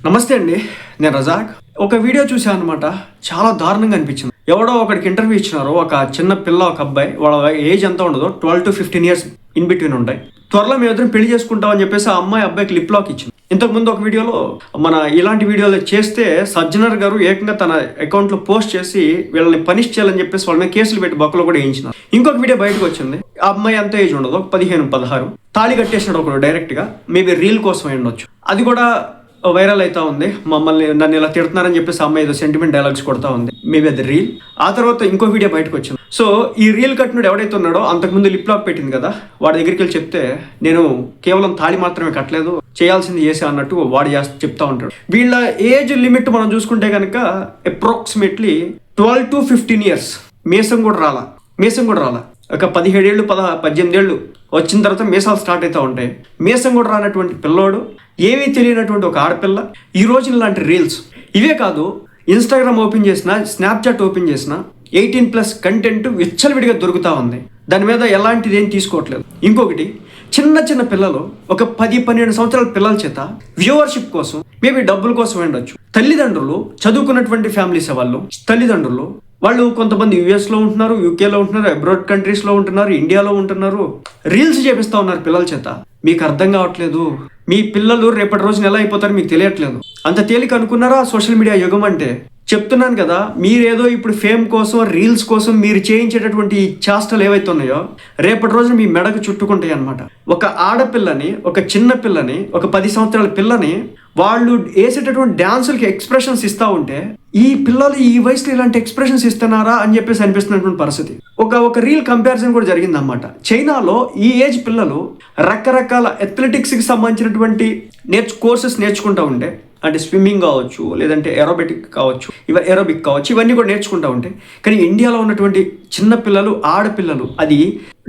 నమస్తే అండి, నేను రజాక్. ఒక వీడియో చూసాను అనమాట. చాలా దారుణంగా అనిపించింది. ఎవడో ఒకడికి ఇంటర్వ్యూ ఇచ్చినారు. ఒక చిన్న పిల్ల, ఒక అబ్బాయి, వాళ్ళ ఏజ్ ఎంత ఉండదో 12 to 15 years ఇన్ బిట్వీన్ ఉంటాయి. త్వరలో మేము ఇద్దరం పెళ్లి చేసుకుంటామని చెప్పేసి ఆ అమ్మాయి అబ్బాయికి లిప్ లాక్ ఇచ్చింది. ఇంతకుముందు ఒక వీడియోలో ఇలాంటి వీడియోలు చేస్తే సజ్జనర్ గారు ఏకంగా తన అకౌంట్లో పోస్ట్ చేసి వీళ్ళని పనిష్ చేయాలని చెప్పేసి వాళ్ళ మీద కేసులు పెట్టి బొక్కలో కూడా వేయించినారు. ఇంకొక వీడియో బయటకు వచ్చింది. ఆ అమ్మాయి ఎంత ఏజ్ ఉండదు, 15-16, తాళి కట్టేసినాడు ఒకడు డైరెక్ట్గా. మేబీ రీల్ కోసం అయి ఉండొచ్చు. అది కూడా వైరల్ అవుతా ఉంది. నన్ను ఇలా తిడుతున్నారని చెప్పేసి అమ్మాయి ఏదో సెంటిమెంట్ డైలాగ్స్ కొడతా ఉంది. మేబీ అది రీల్. ఆ తర్వాత ఇంకో వీడియో బయటకు వచ్చింది. సో ఈ రీల్ కట్టినాడు ఎవడైతే ఉన్నాడో, అంతకుముందు లిప్ లాక్ పెట్టింది కదా, వాడి దగ్గరికి వెళ్ళి చెప్తే నేను కేవలం తాళి మాత్రమే కట్టలేదు, చేయాల్సింది చేసా అన్నట్టు వాడు చెప్తా ఉంటాడు. వీళ్ళ ఏజ్ లిమిట్ మనం చూసుకుంటే కనుక అప్రాక్సిమేట్లీ 12 to 15 years. మీసం కూడా రాలా. ఒక 17 ఏళ్ళు 18 ఏళ్ళు వచ్చిన తర్వాత మీసాలు స్టార్ట్ అవుతూ ఉంటాయి. మీసం కూడా రానటువంటి పిల్లోడు, ఏమీ తెలియనటువంటి ఒక ఆడపిల్ల ఈ రోజు ఇలాంటి రీల్స్. ఇవే కాదు, ఇన్స్టాగ్రామ్ ఓపెన్ చేసినా, స్నాప్చాట్ ఓపెన్ చేసినా 18+ కంటెంట్ విచ్చలవిడిగా దొరుకుతూ ఉంది. దాని మీద ఎలాంటిది ఏం తీసుకోవట్లేదు. ఇంకొకటి, చిన్న పిల్లలు, ఒక 10-12 సంవత్సరాల పిల్లల చేత వ్యూవర్షిప్ కోసం, మేబీ డబ్బుల కోసం ఉండొచ్చు, తల్లిదండ్రులు, చదువుకున్నటువంటి ఫ్యామిలీస్ వాళ్ళు కొంతమంది యుఎస్లో ఉంటున్నారు, యూకేలో ఉంటున్నారు, అబ్రాడ్ కంట్రీస్లో ఉంటున్నారు, ఇండియాలో ఉంటున్నారు, రీల్స్ చేపిస్తూ ఉన్నారు పిల్లల చేత. మీకు అర్థం కావట్లేదు. మీ పిల్లలు రేపటి రోజున ఎలా అయిపోతారో మీకు తెలియట్లేదు. అంత తేలిక అనుకున్నారా సోషల్ మీడియా యుగం అంటే? చెప్తున్నాను కదా, మీరేదో ఇప్పుడు ఫేమ్ కోసం, రీల్స్ కోసం మీరు చేయించేటటువంటి చేష్టలు ఏవైతే ఉన్నాయో రేపటి రోజున మీ మెడకు చుట్టుకుంటాయి అన్నమాట. ఒక ఆడపిల్లని, ఒక చిన్న పిల్లని, ఒక 10 సంవత్సరాల పిల్లని వాళ్ళు వేసేటటువంటి డ్యాన్సులకి ఎక్స్ప్రెషన్స్ ఇస్తూ ఉంటే, ఈ పిల్లలు ఈ వయసులో ఇలాంటి ఎక్స్ప్రెషన్స్ ఇస్తున్నారా అని చెప్పేసి అనిపిస్తున్నటువంటి పరిస్థితి. ఒక రీల్ కంపారిజన్ కూడా జరిగింది అన్నమాట. చైనాలో ఈ ఏజ్ పిల్లలు రకరకాల అథ్లెటిక్స్కి సంబంధించినటువంటి కోర్సెస్ నేర్చుకుంటూ ఉంటే, అంటే స్విమ్మింగ్ కావచ్చు, లేదంటే ఏరోబిక్ కావచ్చు, ఇవన్నీ కూడా నేర్చుకుంటూ ఉంటాయి. కానీ ఇండియాలో ఉన్నటువంటి చిన్న పిల్లలు, ఆడపిల్లలు, అది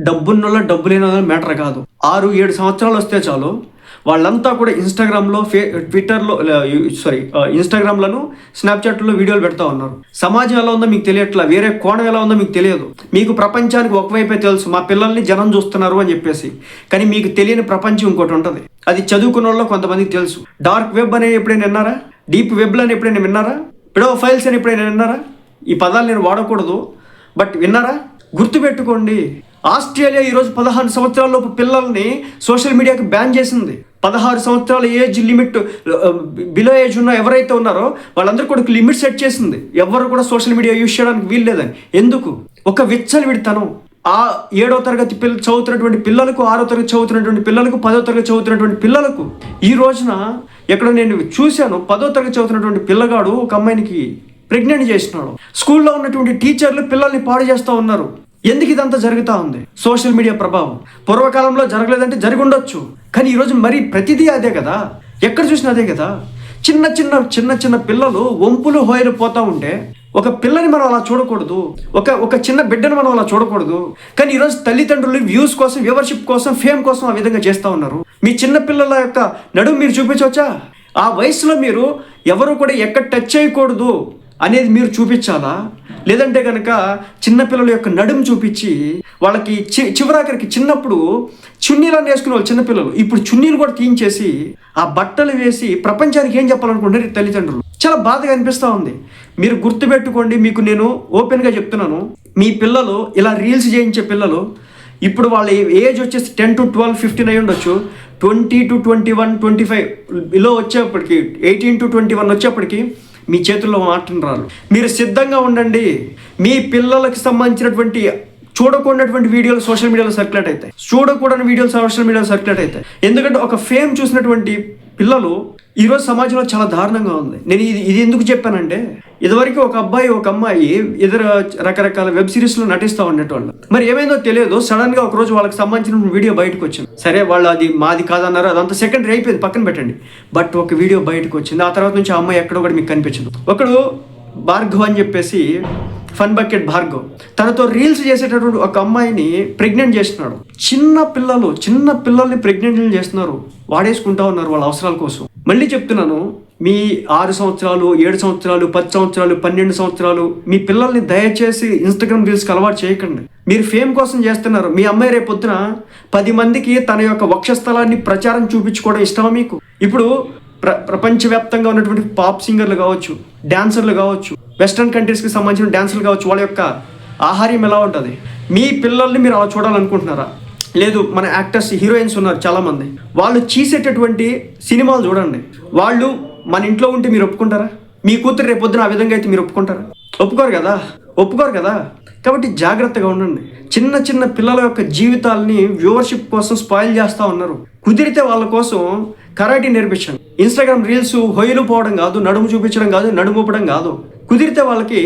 డబ్బున్నోళ్ళ డబ్బు లేని మ్యాటర్ కాదు. 6-7 సంవత్సరాలు వస్తే చాలు, వాళ్ళంతా కూడా ఇన్స్టాగ్రామ్లను, స్నాప్చాట్లో వీడియోలు పెడతా ఉన్నారు. సమాజం ఎలా ఉందో మీకు తెలియట్లా, వేరే కోణం ఎలా ఉందో మీకు తెలియదు. మీకు ప్రపంచానికి ఒకవైపే తెలుసు, మా పిల్లల్ని జనం చూస్తున్నారు అని చెప్పేసి. కానీ మీకు తెలియని ప్రపంచం ఇంకోటి ఉంటుంది. అది చదువుకున్న వాళ్ళు కొంతమందికి తెలుసు. డార్క్ వెబ్ అనేది ఎప్పుడైనా విన్నారా? డీప్ వెబ్లు అని ఎప్పుడైనా విన్నారా? పెడోఫైల్స్ అని ఎప్పుడైనా విన్నారా? ఈ పదాలు నేను వాడకూడదు, బట్ విన్నారా? గుర్తుపెట్టుకోండి. ఆస్ట్రేలియా ఈరోజు 16 సంవత్సరాలలోపు పిల్లల్ని సోషల్ మీడియాకి బ్యాన్ చేసింది. 16 సంవత్సరాల ఏజ్ లిమిట్ బిలో ఏజ్ ఉన్న ఎవరైతే ఉన్నారో వాళ్ళందరూ కూడా లిమిట్ సెట్ చేసింది. ఎవరు కూడా సోషల్ మీడియా యూజ్ చేయడానికి వీల్లేదని. ఎందుకు? ఒక విచ్చలవిడితనం. ఆ 7వ తరగతి చదువుతున్నటువంటి పిల్లలకు, 6వ తరగతి చదువుతున్నటువంటి పిల్లలకు, 10వ తరగతి చదువుతున్నటువంటి పిల్లలకు ఈ రోజున ఎక్కడ నేను చూశాను, 10వ తరగతి చదువుతున్నటువంటి పిల్లగాడు ఒక అమ్మాయినికి ప్రెగ్నెంట్ చేసినాడు. స్కూల్లో ఉన్నటువంటి టీచర్లు పిల్లల్ని పాడు చేస్తూ ఉన్నారు. ఎందుకు ఇదంతా జరుగుతూ ఉంది? సోషల్ మీడియా ప్రభావం. పూర్వకాలంలో జరగలేదంటే జరిగి ఉండొచ్చు, కానీ ఈరోజు మరి ప్రతిదీ అదే కదా. ఎక్కడ చూసినా అదే కదా. చిన్న పిల్లలు వంపులు హోయలు పోతూ ఉంటే, ఒక పిల్లని మనం అలా చూడకూడదు, ఒక చిన్న బిడ్డను మనం అలా చూడకూడదు. కానీ ఈరోజు తల్లిదండ్రులు వ్యూస్ కోసం, వ్యూవర్షిప్ కోసం, ఫేమ్ కోసం ఆ విధంగా చేస్తూ ఉన్నారు. మీ చిన్న పిల్లల యొక్క నడుము మీరు చూపించవచ్చా? ఆ వయసులో మీరు ఎవరు కూడా ఎక్కడ టచ్ చేయకూడదు అనేది మీరు చూపించాలా? లేదంటే కనుక చిన్నపిల్లల యొక్క నడుము చూపించి వాళ్ళకి చివరాఖరికి చిన్నప్పుడు చున్నీలను వేసుకునే వాళ్ళు చిన్నపిల్లలు ఇప్పుడు చున్నీలు కూడా తీయించేసి ఆ బట్టలు వేసి ప్రపంచానికి ఏం చెప్పాలనుకుంటారు తల్లిదండ్రులు? చాలా బాధగా అనిపిస్తూ ఉంది. మీరు గుర్తుపెట్టుకోండి, మీకు నేను ఓపెన్గా చెప్తున్నాను, మీ పిల్లలు ఇలా రీల్స్ చేయించే పిల్లలు ఇప్పుడు వాళ్ళ ఏజ్ వచ్చేసి 10 to 12, 15 అయి ఉండొచ్చు. 20 to 21, 25 ఇలా వచ్చేప్పటికి, 18 to 21 వచ్చేప్పటికి మీ చేతుల్లో మాటలు రారు. మీరు సిద్ధంగా ఉండండి. మీ పిల్లలకు సంబంధించినటువంటి చూడకూడనటువంటి వీడియోలు సోషల్ మీడియాలో సర్క్యులేట్ అవుతాయి. చూడకూడని వీడియోలు సోషల్ మీడియాలో సర్క్యులేట్ అవుతాయి. ఎందుకంటే ఒక ఫేమ్ చూసినటువంటి పిల్లలు ఈరోజు సమాజంలో చాలా దారుణంగా ఉంది. నేను ఇది ఎందుకు చెప్పానంటే, ఇదివరకు ఒక అబ్బాయి, ఒక అమ్మాయి ఇద్దరు రకరకాల వెబ్ సిరీస్లో నటిస్తూ ఉండేటోళ్ళు. మరి ఏమైందో తెలియదు, సడన్గా ఒకరోజు వాళ్ళకి సంబంధించిన వీడియో బయటకు వచ్చింది. సరే, వాళ్ళు అది మాది కాదన్నారు, అదంతా సెకండరీ అయిపోయింది, పక్కన పెట్టండి. బట్ ఒక వీడియో బయటకు వచ్చింది. ఆ తర్వాత నుంచి ఆ అమ్మాయి ఎక్కడో కూడా మీకు కనిపించదు. ఒకడు భార్గవ్ అని చెప్పేసి, ఫన్ బకెట్ భార్గవ్, తనతో రీల్స్ చేసేటటువంటి ఒక అమ్మాయిని ప్రెగ్నెంట్ చేస్తున్నాడు. చిన్న పిల్లల్ని ప్రెగ్నెంట్ చేస్తున్నారు, వాడేసుకుంటా ఉన్నారు వాళ్ళ అవసరాల కోసం. మళ్ళీ చెప్తున్నాను, మీ 6 సంవత్సరాలు, 7 సంవత్సరాలు, 10 సంవత్సరాలు, 12 సంవత్సరాలు మీ పిల్లల్ని దయచేసి ఇన్స్టాగ్రామ్ రీల్స్కి అలవాటు చేయకండి. మీరు ఫేమ్ కోసం చేస్తున్నారు. మీ అమ్మాయి రేపు పొద్దున 10 మందికి తన యొక్క వక్షస్థలాన్ని ప్రచారం చూపించుకోవడం ఇష్టమా మీకు? ఇప్పుడు ప్రపంచవ్యాప్తంగా ఉన్నటువంటి పాప్ సింగర్లు కావచ్చు, డాన్సర్లు కావచ్చు, వెస్ట్రన్ కంట్రీస్కి సంబంధించిన డాన్సర్లు కావచ్చు, వాళ్ళ యొక్క ఆహార్యం ఎలా ఉంటుంది? మీ పిల్లల్ని మీరు అలా చూడాలనుకుంటున్నారా? లేదు, మన యాక్టర్స్, హీరోయిన్స్ ఉన్నారు చాలామంది, వాళ్ళు చేసేటటువంటి సినిమాలు చూడండి. వాళ్ళు మన ఇంట్లో ఉంటే మీరు ఒప్పుకుంటారా? మీ కూతురు రేపొద్దున ఆ విధంగా అయితే మీరు ఒప్పుకుంటారా? ఒప్పుకోరు కదా. కాబట్టి జాగ్రత్తగా ఉండండి. చిన్న చిన్న పిల్లల యొక్క జీవితాలని వ్యూవర్షిప్ కోసం స్పాయిల్ చేస్తూ ఉన్నారు. కుదిరితే వాళ్ళ కోసం కరాటే నేర్పించండి. ఇన్స్టాగ్రామ్ రీల్స్ హొయ్యలు పోవడం కాదు, నడుము చూపించడం కాదు, నడుము ఊపడం కాదు. కుదిరితే వాళ్ళకి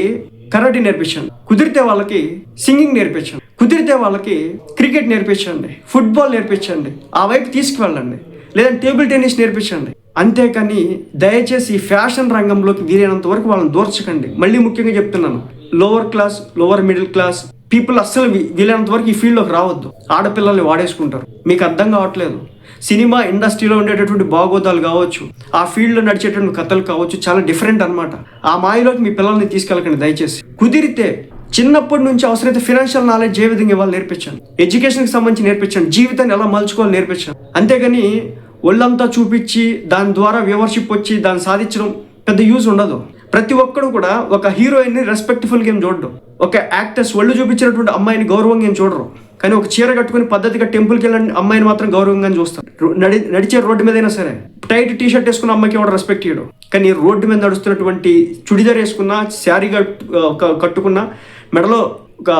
కరాటే నేర్పించండి, కుదిరితే వాళ్ళకి సింగింగ్ నేర్పించండి, కుదిరితే వాళ్ళకి క్రికెట్ నేర్పించండి, ఫుట్బాల్ నేర్పించండి, ఆ వైపు తీసుకువెళ్ళండి. లేదంటే టేబుల్ టెన్నిస్ నేర్పించండి. అంతేకాని దయచేసి ఈ ఫ్యాషన్ రంగంలోకి వీలైనంత వరకు వాళ్ళని దూర్చకండి. మళ్ళీ ముఖ్యంగా చెప్తున్నాను, lower class, lower middle class people అస్సలు వీలైనంత వరకు ఈ ఫీల్డ్లోకి రావద్దు. ఆడపిల్లల్ని వాడేసుకుంటారు. మీకు అర్థం కావట్లేదు. సినిమా ఇండస్ట్రీలో ఉండేటటువంటి బాగోతాలు కావచ్చు, ఆ ఫీల్డ్లో నడిచేటువంటి కథలు కావచ్చు, చాలా డిఫరెంట్ అనమాట. ఆ మాయలోకి మీ పిల్లల్ని తీసుకెళ్ళకండి దయచేసి. కుదిరితే చిన్నప్పటి నుంచి అవసరమైతే ఫినాన్షియల్ నాలెడ్జ్ ఏ విధంగా ఇవ్వాలి నేర్పించండి, ఎడ్యుకేషన్కి సంబంధించి నేర్పించండి, జీవితాన్ని ఎలా మలుచుకోవాలి నేర్పించండి. అంతేగాని ఒళ్ళంతా చూపించి దాని ద్వారా వ్యూవర్షిప్ వచ్చి దాన్ని సాధించడం పెద్ద యూజ్ ఉండదు. ప్రతి ఒక్కడు కూడా ఒక హీరోయిన్ని రెస్పెక్ట్ఫుల్గా ఏం చూడరు, ఒక యాక్టర్స్ ఒళ్ళు చూపించినటువంటి అమ్మాయిని గౌరవంగా ఏం చూడరు. కానీ ఒక చీర కట్టుకుని పద్ధతిగా టెంపుల్కి వెళ్ళిన అమ్మాయిని మాత్రం గౌరవంగా చూస్తారు. నడిచే రోడ్డు మీద అయినా సరే టైట్ టీ షర్ట్ వేసుకున్న అమ్మాయికి ఎవరు రెస్పెక్ట్ ఇవ్వడు. కానీ రోడ్డు మీద నడుస్తున్నటువంటి చుడిదార్ వేసుకున్న, శారీ కట్టుకున్న, మెడలో ఒక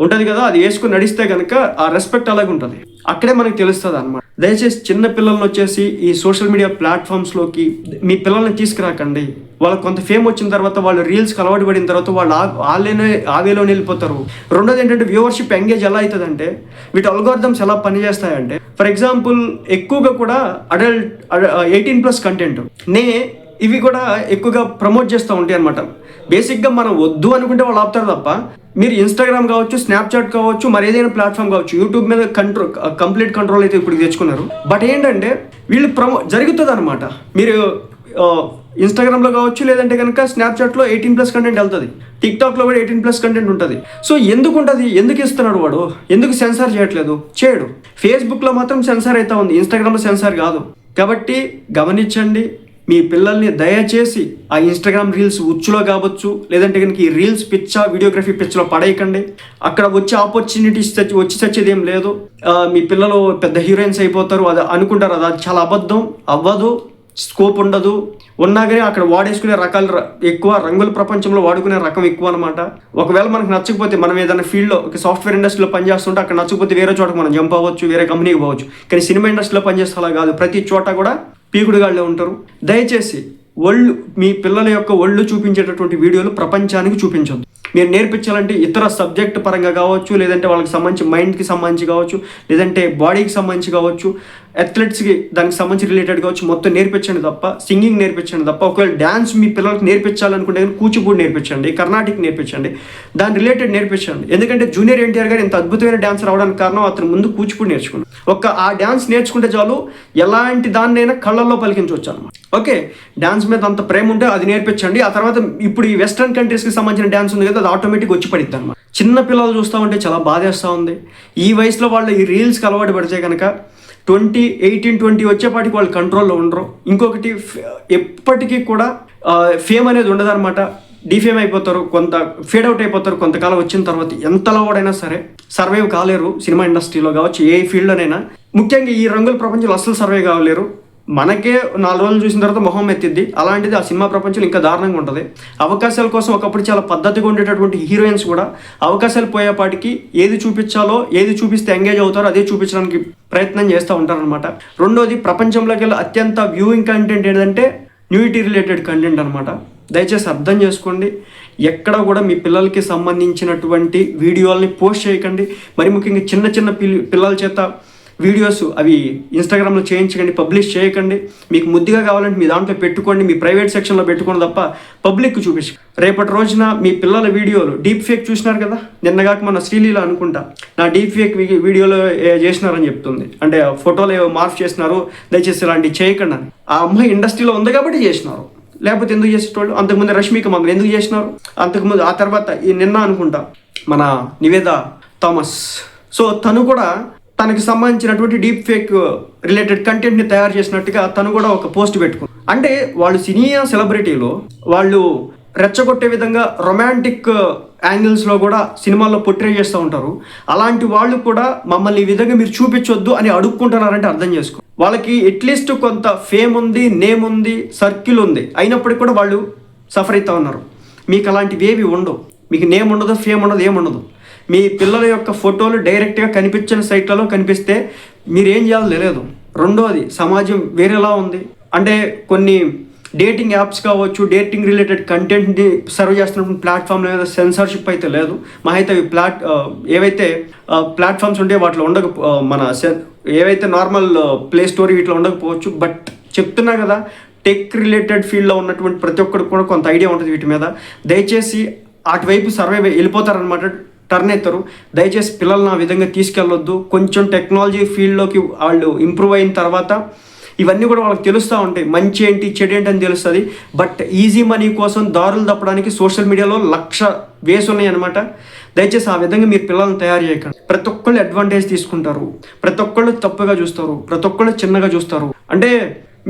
ఉంటుంది కదా, అది వేసుకుని నడిస్తే కనుక ఆ రెస్పెక్ట్ అలాగే ఉంటుంది. అక్కడే మనకు తెలుస్తుంది అనమాట. దయచేసి చిన్న పిల్లల్ని వచ్చేసి ఈ సోషల్ మీడియా ప్లాట్ఫామ్స్లోకి మీ పిల్లల్ని తీసుకురాకండి. వాళ్ళకి కొంత ఫేమ్ వచ్చిన తర్వాత, వాళ్ళు రీల్స్కి అలవాటు పడిన తర్వాత వాళ్ళు ఆవేలో వెళ్ళిపోతారు. రెండోది ఏంటంటే వ్యూవర్షిప్ ఎంగేజ్ ఎలా అవుతుందంటే, వీటి అల్గోరిథమ్స్ ఎలా పనిచేస్తాయంటే, ఫర్ ఎగ్జాంపుల్ ఎక్కువగా కూడా అడల్ట్ 18+ కంటెంట్ ఇవి కూడా ఎక్కువగా ప్రమోట్ చేస్తూ ఉంటాయి అనమాట. బేసిక్గా మనం వద్దు అనుకుంటే వాళ్ళు ఆపుతారు తప్ప, మీరు ఇన్స్టాగ్రామ్ కావచ్చు, స్నాప్చాట్ కావచ్చు, మరి ఏదైనా ప్లాట్ఫామ్ కావచ్చు, యూట్యూబ్ మీద కంప్లీట్ కంట్రోల్ అయితే ఇప్పుడు తెచ్చుకున్నారు. బట్ ఏంటంటే వీళ్ళు జరుగుతుంది అనమాట. మీరు ఇన్స్టాగ్రామ్లో కావచ్చు, లేదంటే కనుక స్నాప్చాట్లో 18+ కంటెంట్ వెళ్తుంది, టిక్టాక్లో కూడా 18+ కంటెంట్ ఉంటుంది. సో ఎందుకు ఉంటుంది? ఎందుకు ఇస్తున్నాడు వాడు? ఎందుకు సెన్సార్ చేయడు? ఫేస్బుక్లో మాత్రం సెన్సార్ అయితే ఉంది, ఇన్స్టాగ్రామ్లో సెన్సార్ కాదు. కాబట్టి గమనించండి, మీ పిల్లల్ని దయచేసి ఆ ఇన్స్టాగ్రామ్ రీల్స్ ఉచ్చులో కావచ్చు, లేదంటే కనుక ఈ రీల్స్ వీడియోగ్రఫీ పిచ్చిలో పడేయకండి. అక్కడ వచ్చే ఆపర్చునిటీస్ వచ్చి చచ్చేది ఏం లేదు. మీ పిల్లలు పెద్ద హీరోయిన్స్ అయిపోతారు అది అనుకుంటారు. అది చాలా అబద్ధం. అవ్వదు, స్కోప్ ఉండదు. ఉన్నా కానీ అక్కడ వాడేసుకునే రకాలు ఎక్కువ, రంగుల ప్రపంచంలో వాడుకునే రకం ఎక్కువ అనమాట. ఒకవేళ మనకు నచ్చకపోతే, మనం ఏదైనా ఫీల్డ్లో ఒక సాఫ్ట్వేర్ ఇండస్ట్రీలో పనిచేస్తుంటే అక్కడ నచ్చకపోతే వేరే చోటకు మనం జంప్ అవ్వచ్చు, వేరే కంపెనీకి పోవచ్చు. కానీ సినిమా ఇండస్ట్రీలో పనిచేస్తే అలా కాదు. ప్రతి చోట కూడా పీకుడుగాళ్ళే ఉంటారు. దయచేసి మీ పిల్లల యొక్క ఒళ్ళు చూపించేటటువంటి వీడియోలు ప్రపంచానికి చూపించొద్దు. మీరు నేర్పించాలంటే ఇతర సబ్జెక్ట్ పరంగా కావచ్చు, లేదంటే వాళ్ళకి సంబంధించి మైండ్కి సంబంధించి కావచ్చు, లేదంటే బాడీకి సంబంధించి కావచ్చు, అథ్లెట్స్కి దానికి సంబంధించి రిలేటెడ్ కావచ్చు, మొత్తం నేర్పించండి తప్ప, సింగింగ్ నేర్పించండి తప్ప. ఒకవేళ డ్యాన్స్ మీ పిల్లలకి నేర్పించాలనుకుంటే కూచిపూడి నేర్పించండి, కర్ణాటిక్ నేర్పించండి, దాని రిలేటెడ్ నేర్పించండి. ఎందుకంటే జూనియర్ ఎన్టీఆర్ గారు ఇంత అద్భుతమైన డ్యాన్సర్ అవడానికి కారణం అతను ముందు కూచిపూడి నేర్చుకున్నాడు. ఆ డ్యాన్స్ నేర్చుకుంటే చాలు, ఎలాంటి దాన్నైనా కళ్ళల్లో పలికించవచ్చు అనమాట. ఓకే, డ్యాన్స్ మీద అంత ప్రేమ ఉంటే అది నేర్పించండి. ఆ తర్వాత ఇప్పుడు ఈ వెస్ట్రన్ కంట్రీస్కి సంబంధించిన డ్యాన్స్ ఉంది కదా, అది ఆటోమేటిక్ వచ్చి పడిద్ది అనమాట. చిన్న పిల్లలు చూస్తూ ఉంటే చాలా బాధేస్తూ ఉంది. ఈ వయసులో వాళ్ళు ఈ రీల్స్కి అలవాటు పడితే కనుక 18-20 వచ్చేపాటికి వాళ్ళు కంట్రోల్లో ఉండరు. ఇంకొకటి, ఎప్పటికీ కూడా ఫేమ్ అనేది ఉండదన్నమాట. డిఫేమ్ అయిపోతారు, కొంత ఫేడ్ అవుట్ అయిపోతారు. కొంతకాలం వచ్చిన తర్వాత ఎంతలో వాడైనా సరే సర్వైవ్ కాలేరు. సినిమా ఇండస్ట్రీలో కావచ్చు, ఏ ఫీల్డ్లోనైనా, ముఖ్యంగా ఈ రంగుల ప్రపంచంలో అస్సలు సర్వైవ్ కావలేరు. మనకే 4 రోజులు చూసిన తర్వాత మొహం ఎత్తిద్ది. అలాంటిది ఆ సినిమా ప్రపంచంలో ఇంకా దారుణంగా ఉంటుంది. అవకాశాల కోసం ఒకప్పుడు చాలా పద్ధతిగా ఉండేటటువంటి హీరోయిన్స్ కూడా అవకాశాలు పోయేపాటికి ఏది చూపించాలో, ఏది చూపిస్తే ఎంగేజ్ అవుతారో అదే చూపించడానికి ప్రయత్నం చేస్తూ ఉంటారనమాట. రెండోది, ప్రపంచంలోకి వెళ్ళి అత్యంత వ్యూయింగ్ కంటెంట్ ఏంటంటే న్యూటీ రిలేటెడ్ కంటెంట్ అనమాట. దయచేసి అర్థం చేసుకోండి. ఎక్కడ కూడా మీ పిల్లలకి సంబంధించినటువంటి వీడియోల్ని పోస్ట్ చేయకండి. మరి ముఖ్యంగా చిన్న చిన్న పిల్లల చేత వీడియోస్ అవి ఇన్స్టాగ్రామ్లో చేయించకండి, పబ్లిష్ చేయకండి. మీకు ముద్దుగా కావాలంటే మీ దాంట్లో పెట్టుకోండి, మీ ప్రైవేట్ సెక్షన్లో పెట్టుకోండి తప్ప పబ్లిక్కి చూపించండి. రేపటి రోజున మీ పిల్లల వీడియోలు డీప్ ఫేక్ చూసినారు కదా, నిన్నగాక మన శ్రీలీల అనుకుంటా నా డీప్ ఫేక్ వీడియోలో చేసినారని చెప్తుంది. అంటే ఫోటోలు ఏవో మార్ఫ్ చేసినారు, దయచేసి ఇలాంటివి చేయకండి అని. ఆ అమ్మాయి ఇండస్ట్రీలో ఉంది కాబట్టి చేసినారు, లేకపోతే ఎందుకు చేసేటోళ్ళు? అంతకుముందు రష్మిక మంగళ ఎందుకు చేసినారు? అంతకుముందు ఆ తర్వాత నిన్న అనుకుంటా మన నివేదా థామస్. సో తను కూడా తనకి సంబంధించినటువంటి డీప్ ఫేక్ రిలేటెడ్ కంటెంట్ని తయారు చేసినట్టుగా తను కూడా ఒక పోస్ట్ పెట్టుకుంది. అంటే వాళ్ళు సినీ సెలబ్రిటీలో వాళ్ళు రెచ్చగొట్టే విధంగా రొమాంటిక్ యాంగిల్స్లో కూడా సినిమాల్లో పొట్రే చేస్తూ ఉంటారు. అలాంటి వాళ్ళు కూడా మమ్మల్ని ఈ విధంగా మీరు చూపించొద్దు అని అడుక్కుంటున్నారంటే అర్థం చేసుకో. వాళ్ళకి అట్లీస్ట్ కొంత ఫేమ్ ఉంది, నేమ్ ఉంది, సర్కిల్ ఉంది, అయినప్పటికీ కూడా వాళ్ళు సఫర్ అవుతూ ఉన్నారు. మీకు అలాంటివి ఏవి ఉండవు. మీకు నేమ్ ఉండదు, ఫేమ్ ఉండదు, ఏముండదు. మీ పిల్లల యొక్క ఫోటోలు డైరెక్ట్గా కనిపించిన సైట్లలో కనిపిస్తే మీరేం చేయాలో తెలియదు. రెండోది, సమాజం వేరేలా ఉంది. అంటే కొన్ని డేటింగ్ యాప్స్ కావచ్చు, డేటింగ్ రిలేటెడ్ కంటెంట్ని సర్వ్ చేస్తున్నప్పుడు ప్లాట్ఫామ్లో ఏదో సెన్సార్షిప్ అయితే లేదు. మా అయితే ఏవైతే ప్లాట్ఫామ్స్ ఉంటే వాటిలో ఏవైతే నార్మల్ ప్లే స్టోరీ వీటిలో ఉండకపోవచ్చు. బట్ చెప్తున్నా కదా, టెక్ రిలేటెడ్ ఫీల్డ్లో ఉన్నటువంటి ప్రతి ఒక్కరికి కూడా కొంత ఐడియా ఉంటుంది వీటి మీద. దయచేసి అటువైపు వెళ్ళిపోతారనమాట, టర్న్ అవుతారు. దయచేసి పిల్లల్ని ఆ విధంగా తీసుకెళ్ళొద్దు. కొంచెం టెక్నాలజీ ఫీల్డ్లోకి వాళ్ళు ఇంప్రూవ్ అయిన తర్వాత ఇవన్నీ కూడా వాళ్ళకి తెలుస్తూ ఉంటాయి. మంచి ఏంటి, చెడు ఏంటి అని తెలుస్తుంది. బట్ ఈజీ మనీ కోసం దారులు తప్పడానికి సోషల్ మీడియాలో 1,00,000 వేస్ ఉన్నాయి అనమాట. దయచేసి ఆ విధంగా మీరు పిల్లల్ని తయారు చేయకండి. ప్రతి ఒక్కళ్ళు అడ్వాంటేజ్ తీసుకుంటారు, ప్రతి ఒక్కళ్ళు తప్పుగా చూస్తారు, ప్రతి ఒక్కళ్ళు చిన్నగా చూస్తారు. అంటే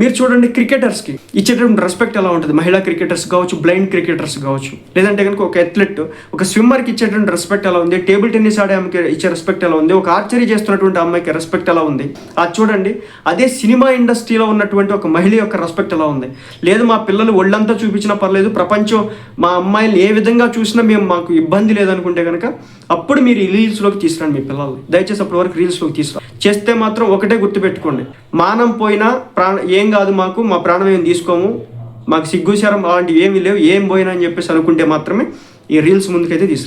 మీరు చూడండి, క్రికెటర్స్కి ఇచ్చేటటువంటి రెస్పెక్ట్ ఎలా ఉంటుంది. మహిళా క్రికెటర్స్ కావచ్చు, బ్లైండ్ క్రికెటర్స్ కావచ్చు, లేదంటే కనుక ఒక అథ్లెట్, ఒక స్విమ్మర్కి ఇచ్చేటువంటి రెస్పెక్ట్ ఎలా ఉంది, టేబుల్ టెన్నిస్ ఆడే అమ్మాయికి ఇచ్చే రెస్పెక్ట్ ఎలా ఉంది, ఒక ఆర్చరీ చేస్తున్నటువంటి అమ్మాయికి రెస్పెక్ట్ ఎలా ఉంది, అది చూడండి. అదే సినిమా ఇండస్ట్రీలో ఉన్నటువంటి ఒక మహిళ యొక్క రెస్పెక్ట్ ఎలా ఉంది. లేదు మా పిల్లలు ఒళ్ళంతా చూపించినా పర్లేదు, ప్రపంచం మా అమ్మాయిలు ఏ విధంగా చూసినా మాకు ఇబ్బంది లేదనుకుంటే కనుక అప్పుడు మీరు ఈ రీల్స్లోకి తీసుకురండి మీ పిల్లల్ని. దయచేసి అప్పటి వరకు రీల్స్లోకి తీసుకురా. చేస్తే మాత్రం ఒకటే గుర్తుపెట్టుకోండి, మానం పోయినా ఏం కాదు, మా ప్రాణం ఏం తీసుకోము, మాకు సిగ్గుశారం అలాంటివి ఏమీ లేవు, ఏం పోయినా అని చెప్పేసి అనుకుంటే మాత్రమే ఈ రీల్స్ ముందుకైతే తీసుకు